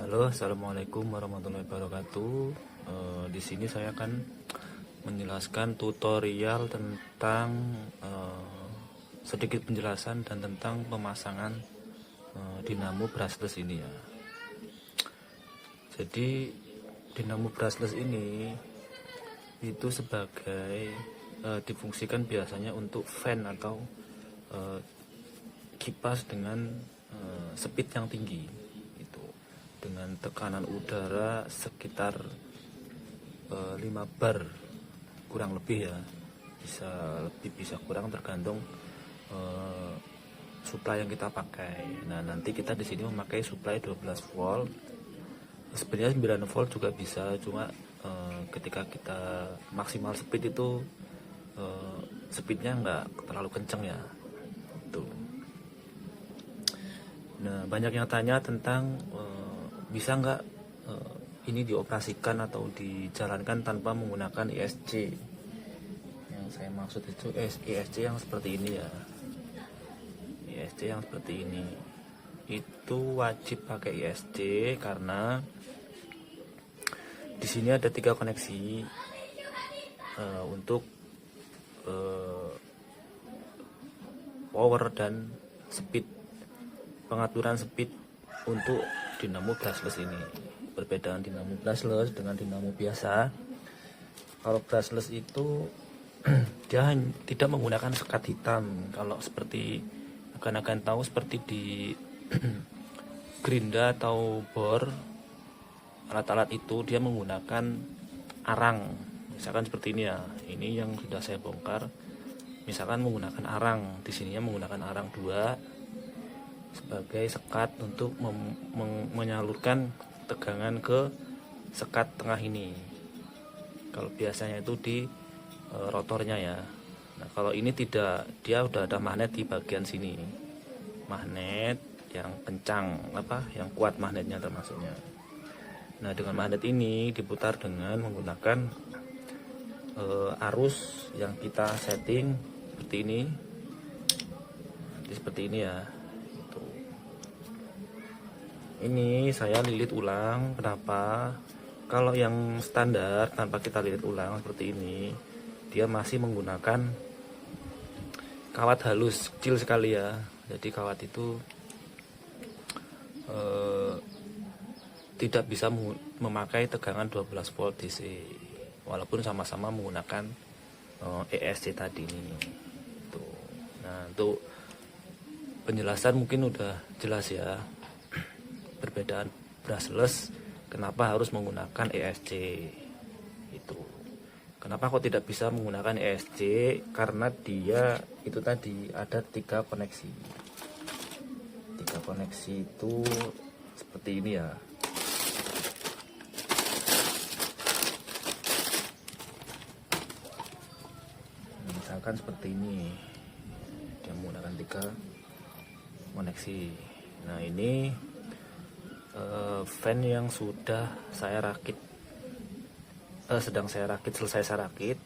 Halo, assalamualaikum warahmatullahi wabarakatuh. Di sini saya akan menjelaskan tutorial tentang sedikit penjelasan dan tentang pemasangan dinamo brushless ini ya. Jadi dinamo brushless ini itu sebagai difungsikan biasanya untuk fan atau kipas dengan speed yang tinggi, itu dengan tekanan udara sekitar 5 bar kurang lebih ya, bisa lebih bisa kurang tergantung supply yang kita pakai. Nah, nanti kita di sini memakai supply 12 volt. Sebenarnya 9 volt juga bisa, cuma ketika kita maksimal speed itu speednya nggak terlalu kenceng ya. Tuh. Nah, banyak yang tanya tentang bisa nggak ini dioperasikan atau dijalankan tanpa menggunakan ESC. Yang saya maksud itu ESC yang seperti ini ya. ESC yang seperti ini itu wajib pakai ESC karena di sini ada 3 koneksi untuk power dan speed, pengaturan speed untuk dinamo brushless ini. Perbedaan dinamo brushless dengan dinamo biasa, kalau brushless itu dia tidak menggunakan sekat hitam. Kalau seperti akan tahu seperti di gerinda atau bor, alat-alat itu dia menggunakan arang, misalkan seperti ini ya. Ini yang sudah saya bongkar, misalkan menggunakan arang, di sininya menggunakan arang 2 sebagai sekat untuk menyalurkan tegangan ke sekat tengah ini. Kalau biasanya itu di rotornya ya. Nah, kalau ini tidak, dia udah ada magnet di bagian sini, magnet yang kencang, yang kuat magnetnya termasuknya. Nah, dengan magnet ini diputar dengan menggunakan arus yang kita setting seperti ini. Seperti ini ya. Ini saya lilit ulang. Kenapa? Kalau yang standar tanpa kita lilit ulang seperti ini, dia masih menggunakan kawat halus kecil sekali ya. Jadi kawat itu tidak bisa memakai tegangan 12 volt DC, walaupun sama-sama menggunakan ESC tadi ini. Tuh. Nah, untuk penjelasan mungkin udah jelas ya, perbedaan brushless kenapa harus menggunakan ESC itu. Kenapa kok tidak bisa menggunakan ESC? Karena dia itu tadi ada 3 koneksi. 3 koneksi itu seperti ini ya. Misalkan seperti ini, dia menggunakan 3 koneksi. Nah, ini fan yang sudah saya rakit, selesai saya rakit.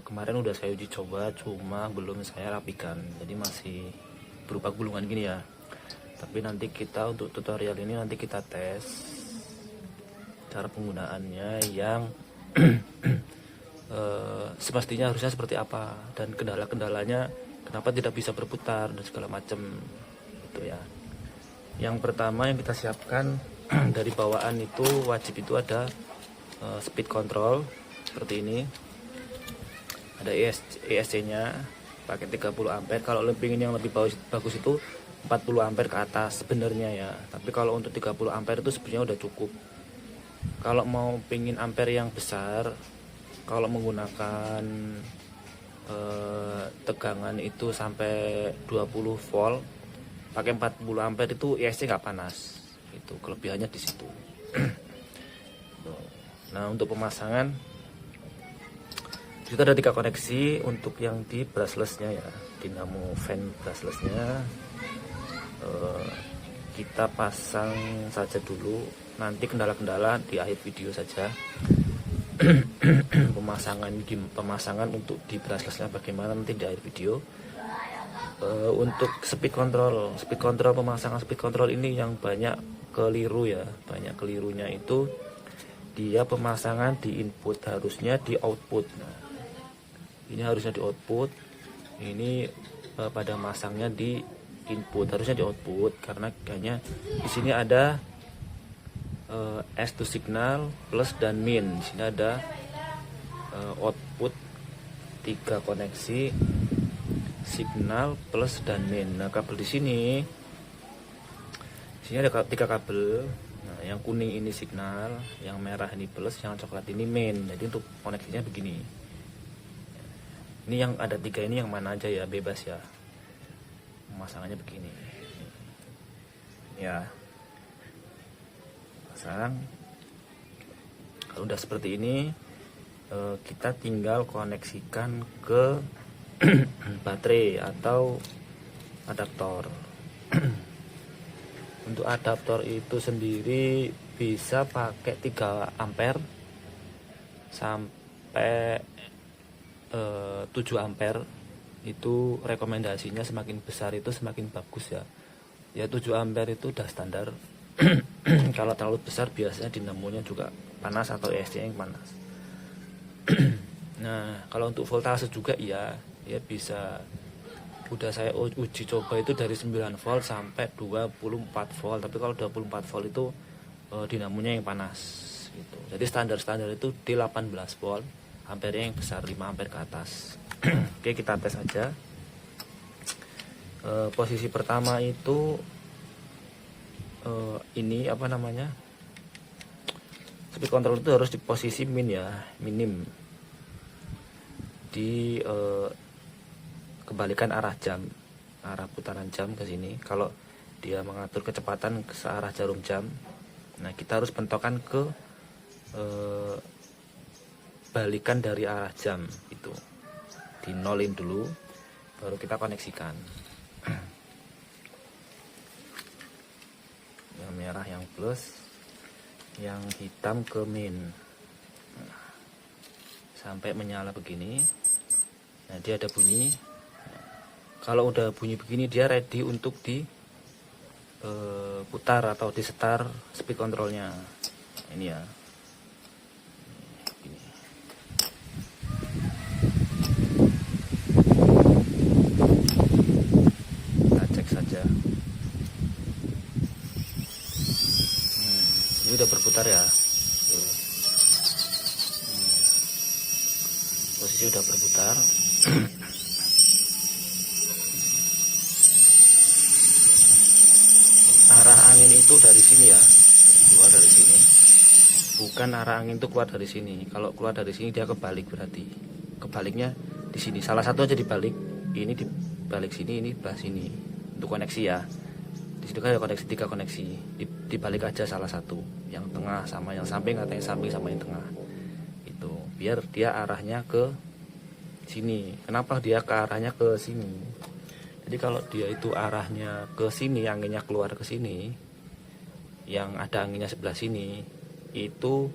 Kemarin udah saya uji coba, cuma belum saya rapikan, jadi masih berupa gulungan gini ya. Tapi nanti kita untuk tutorial ini nanti kita tes cara penggunaannya yang semestinya harusnya seperti apa, dan kendala-kendalanya kenapa tidak bisa berputar dan segala macam gitu ya. Yang pertama yang kita siapkan dari bawaan itu wajib itu ada speed control seperti ini, ada ESC nya pakai 30 ampere. Kalau ingin yang lebih bagus itu 40 ampere ke atas sebenarnya ya, tapi kalau untuk 30 ampere itu sebenarnya udah cukup. Kalau mau pingin ampere yang besar, kalau menggunakan tegangan itu sampai 20 volt pakai 40 ampere itu ESC nggak panas. Itu kelebihannya di situ. Nah, untuk pemasangan kita ada 3 koneksi untuk yang di brushlessnya ya, dinamo fan brushlessnya. Kita pasang saja dulu, nanti kendala-kendala di akhir video saja. pemasangan untuk di brushlessnya bagaimana nanti di akhir video. Untuk speed control pemasangan speed control ini yang banyak keliru ya, banyak kelirunya itu dia pemasangan di input, harusnya di output. Nah, ini harusnya di output, ini pada masangnya di input, harusnya di output, karena kayaknya di sini ada S2 signal plus dan min. Di sini ada output 3 koneksi signal plus dan min. Nah, kabel di sini ada 3 kabel. Nah, yang kuning ini signal, yang merah ini plus, yang coklat ini min. Jadi untuk koneksinya begini. Ini yang ada 3 ini yang mana aja ya, bebas ya. Pemasangannya begini. Ya. Pasang. Kalau udah seperti ini, kita tinggal koneksikan ke baterai atau adaptor. Untuk adaptor itu sendiri bisa pakai 3 ampere sampai 7 ampere. Itu rekomendasinya semakin besar itu semakin bagus ya. Ya 7 ampere itu udah standar. Kalau terlalu besar biasanya dinamonya juga panas atau ESC yang panas. Nah, kalau untuk voltase juga ya bisa. Udah saya uji coba itu dari 9 volt sampai 24 volt. Tapi kalau 24 volt itu dinamonya yang panas gitu. Jadi standar itu di 18 volt, ampernya yang besar 5 ampere ke atas. Oke, kita tes aja. Posisi pertama itu ini apa namanya? Speed control itu harus di posisi minim. Di kebalikan arah jam, arah putaran jam ke sini. Kalau dia mengatur kecepatan ke arah jarum jam, nah kita harus pentokan ke balikan dari arah jam itu, di nolin dulu, baru kita koneksikan. Yang merah yang plus, yang hitam ke min. Nah, sampai menyala begini. Nah, dia ada bunyi. Kalau udah bunyi begini dia ready untuk diputar atau di setar speed controlnya. Ini ya. Ini. Kita cek saja. Ini udah berputar ya. Posisi udah berputar. Arah angin itu dari sini ya, keluar dari sini. Bukan arah angin itu keluar dari sini. Kalau keluar dari sini dia kebalik, berarti kebaliknya di sini. Salah satu aja dibalik. Ini dibalik sini, ini belah sini. Untuk koneksi ya. Di situ kan ada koneksi 3 koneksi. Dibalik aja salah satu. Yang tengah sama yang samping, atau yang samping sama yang tengah. Itu biar dia arahnya ke sini. Kenapa dia ke arahnya ke sini? Jadi kalau dia itu arahnya ke sini, anginnya keluar ke sini, yang ada anginnya sebelah sini, itu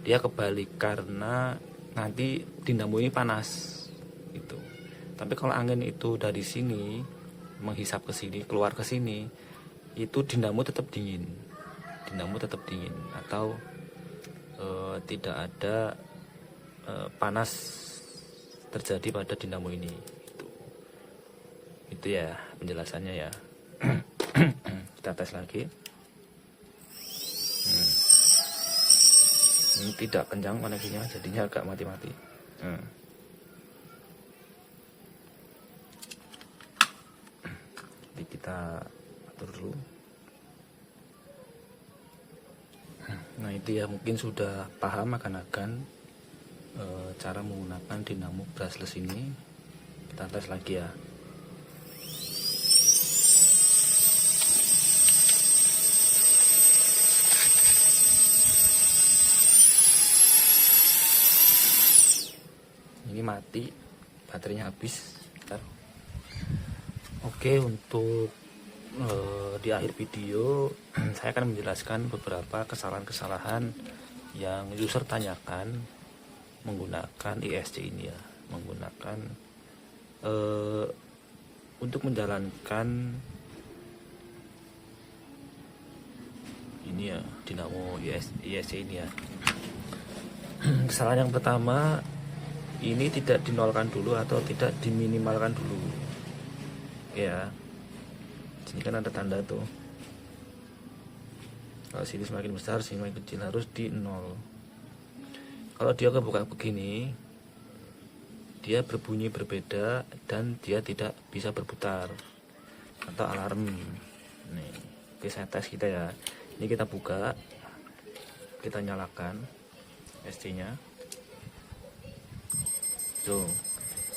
dia kebalik karena nanti dinamo ini panas itu. Tapi kalau angin itu dari sini menghisap ke sini, keluar ke sini, itu dinamo tetap dingin. Dinamo tetap dingin atau tidak ada panas terjadi pada dinamo ini. Itu ya penjelasannya ya. Kita tes lagi. Ini tidak kencang koneksinya, jadinya agak mati-mati. Jadi kita atur dulu. Nah itu ya, mungkin sudah paham akan cara menggunakan dinamo brushless ini. Kita tes lagi ya. Ini mati, baterainya habis. Bentar. Oke, untuk di akhir video saya akan menjelaskan beberapa kesalahan-kesalahan yang user tanyakan menggunakan ISC ini ya, menggunakan untuk menjalankan ini ya, dinamo ISC ini ya. Kesalahan yang pertama, ini tidak dinolkan dulu atau tidak diminimalkan dulu ya. Sini kan ada tanda tuh, kalau sini semakin besar sini semakin kecil, harus di nol. Kalau dia kebuka begini, dia berbunyi berbeda dan dia tidak bisa berputar atau alarm nih. Oke, saya tes kita ya. Ini kita buka, kita nyalakan ST nya tuh,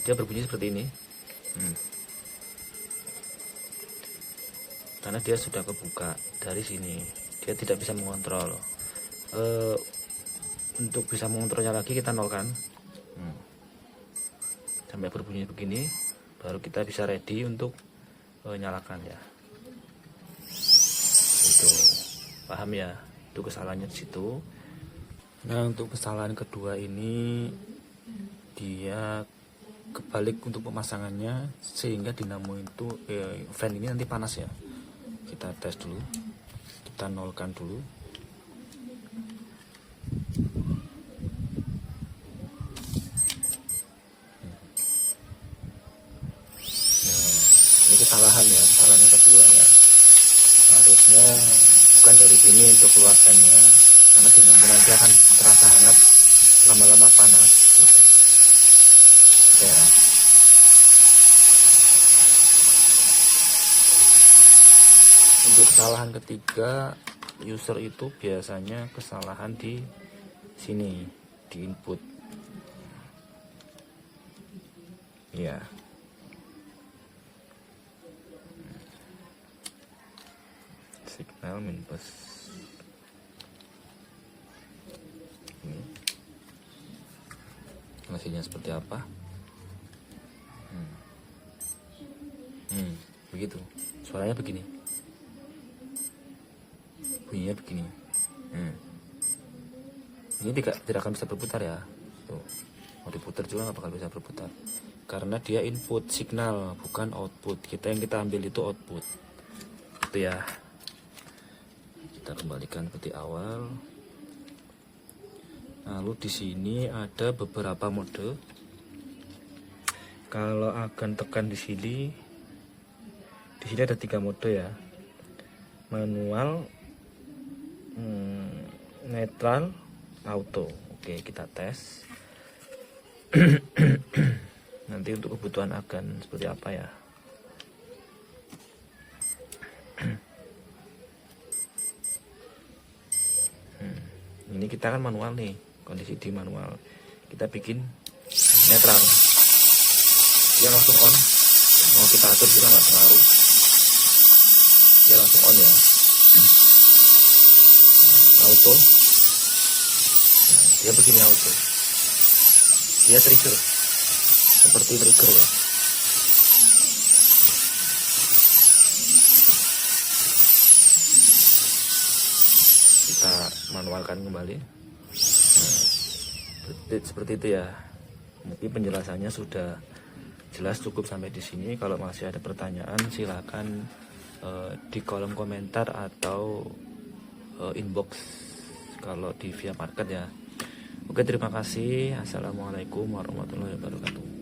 dia berbunyi seperti ini. Karena dia sudah kebuka dari sini, dia tidak bisa mengontrol. Untuk bisa mengontrolnya lagi kita nolkan sampai berbunyi begini, baru kita bisa ready untuk nyalakan ya. Itu paham ya, itu kesalahannya di situ. Nah, untuk kesalahan kedua ini, dia kebalik untuk pemasangannya, sehingga dinamo itu fan ini nanti panas ya. Kita tes dulu, kita nolkan dulu. Ini kesalahan ya, kesalahan yang kedua ya. Harusnya bukan dari sini untuk keluarkannya, karena dinamo nanti akan terasa hangat, lama-lama panas gitu. Ya. Untuk kesalahan ketiga, user itu biasanya kesalahan di sini, di input ya. Signal minus ini hasilnya seperti apa. Begitu, suaranya begini, bunyinya begini. Ini tidak akan bisa berputar ya. Tuh, mau diputar juga nggak bakal bisa berputar, karena dia input signal bukan output. Yang kita ambil itu output itu ya. Kita kembalikan seperti awal. Lalu di sini ada beberapa mode. Kalau akan tekan di sini ada 3 mode ya: manual, netral, auto. Oke, kita tes. Nanti untuk kebutuhan akan seperti apa ya. Ini kita kan manual nih, kondisi di manual. Kita bikin netral, dia langsung on. Mau kita atur juga nggak pengaruh, dia langsung on ya. Auto, dia begini auto, dia trigger seperti trigger ya. Kita manualkan kembali. Seperti itu ya. Mungkin penjelasannya sudah jelas, cukup sampai di sini. Kalau masih ada pertanyaan, silakan di kolom komentar atau inbox kalau di via market ya. Oke, terima kasih. Assalamualaikum warahmatullahi wabarakatuh.